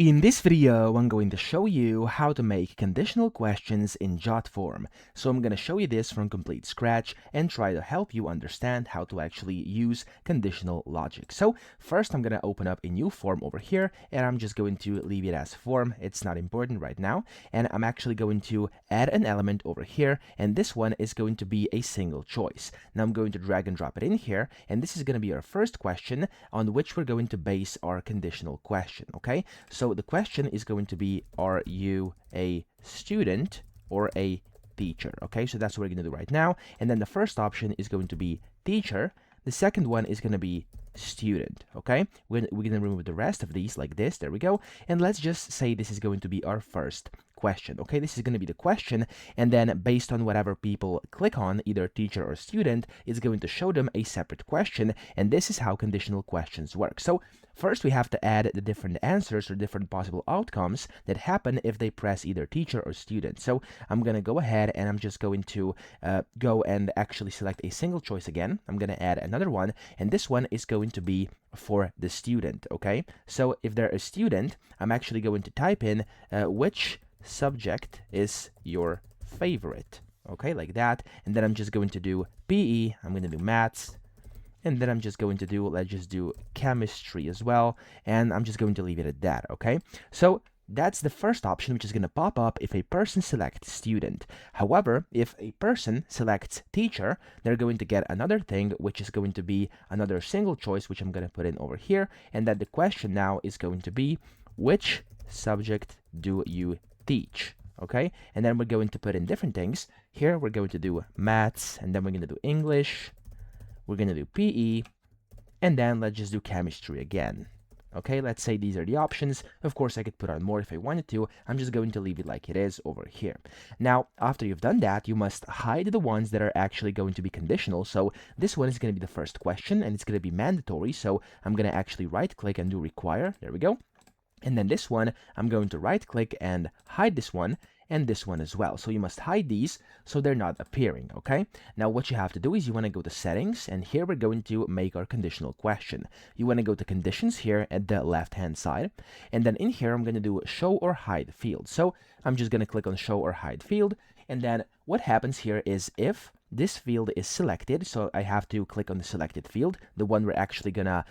In this video, I'm going to show you how to make conditional questions in Jotform. So I'm going to show you this from complete scratch and try to help you understand how to actually use conditional logic. So first, I'm going to open up a new form over here, and I'm just going to leave it as form. It's not important right now. And I'm actually going to add an element over here, and this one is going to be a single choice. Now I'm going to drag and drop it in here, and this is going to be our first question on which we're going to base our conditional question, okay? So the question is going to be, are you a student or a teacher? Okay, so that's what we're going to do right now. And then the first option is going to be teacher. The second one is going to be student. Okay, we're going to remove the rest of these like this. There we go. And let's just say this is going to be our first question. Okay, this is going to be the question, and then based on whatever people click on, either teacher or student, it's going to show them a separate question, and this is how conditional questions work. So first we have to add the different answers or different possible outcomes that happen if they press either teacher or student. So I'm going to go ahead and I'm just going to go and actually select a single choice again. I'm going to add another one, and this one is going to be for the student. Okay, so if they're a student, I'm actually going to type in which subject is your favorite, okay, like that. And then I'm just going to do PE, I'm going to do maths, and then I'm just going to do, let's just do chemistry as well, and I'm just going to leave it at that. Okay, so that's the first option, which is going to pop up if a person selects student. However, if a person selects teacher, they're going to get another thing, which is going to be another single choice, which I'm going to put in over here, and that the question now is going to be, which subject do you teach? Okay, and then we're going to put in different things. Here we're going to do maths, and then we're going to do English, we're going to do PE, and then let's just do chemistry again. Okay, let's say these are the options. Of course, I could put on more if I wanted to. I'm just going to leave it like it is over here. Now, after you've done that, you must hide the ones that are actually going to be conditional. So this one is going to be the first question, and it's going to be mandatory. So I'm going to actually right-click and do require. There we go. And then this one, I'm going to right-click and hide this one, and this one as well. So you must hide these so they're not appearing, okay? Now what you have to do is you want to go to settings, and here we're going to make our conditional question. You want to go to conditions here at the left-hand side, and then in here I'm going to do show or hide field. So I'm just going to click on show or hide field, and then what happens here is if this field is selected, so I have to click on the selected field, the one we're actually gonna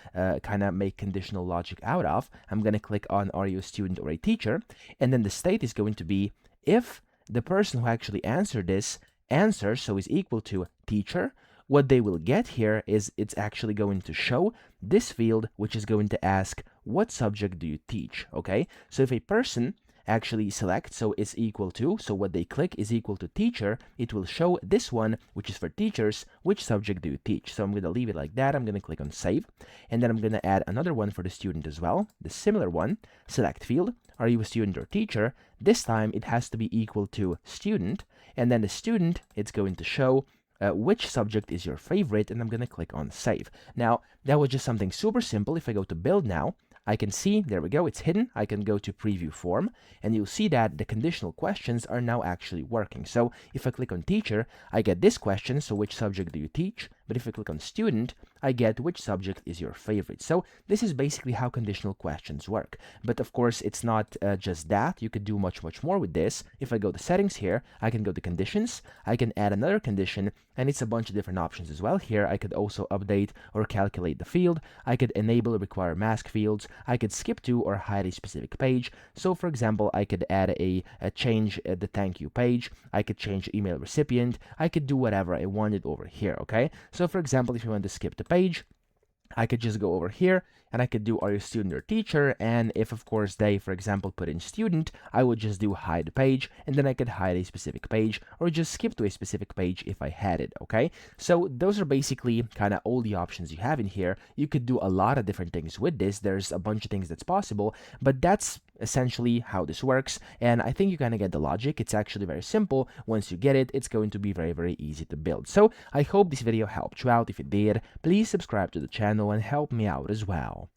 kind of make conditional logic out of. I'm gonna click on are you a student or a teacher, and then the state is going to be if the person who actually answered this answer, so is equal to teacher, what they will get here is it's actually going to show this field, which is going to ask what subject do you teach. Okay, so if a person actually select, so it's equal to, so what they click is equal to teacher, it will show this one, which is for teachers, which subject do you teach. So I'm going to leave it like that. I'm going to click on save, and then I'm going to add another one for the student as well, the similar one, select field, are you a student or teacher? This time it has to be equal to student, and then the student, it's going to show which subject is your favorite, and I'm going to click on save. Now that was just something super simple. If I go to build now, I can see, there we go, it's hidden. I can go to preview form, and you'll see that the conditional questions are now actually working. So if I click on teacher, I get this question, so which subject do you teach? But if I click on student, I get which subject is your favorite. So this is basically how conditional questions work. But of course, it's not just that. You could do much more with this. If I go to settings here, I can go to conditions, I can add another condition, and it's a bunch of different options as well. Here, I could also update or calculate the field. I could enable or require mask fields. I could skip to or hide a specific page. So for example, I could add a change the thank you page. I could change email recipient. I could do whatever I wanted over here, okay? So for example, if you want to skip the page, I could just go over here and I could do are you a student or teacher, and if of course they, for example, put in student, I would just do hide page, and then I could hide a specific page or just skip to a specific page if I had it, okay? So those are basically kind of all the options you have in here. You could do a lot of different things with this. There's a bunch of things that's possible, but that's essentially how this works, and I think you kind of get the logic. It's actually very simple. Once you get it, it's going to be very easy to build. So I hope this video helped you out. If it did, please subscribe to the channel and help me out as well.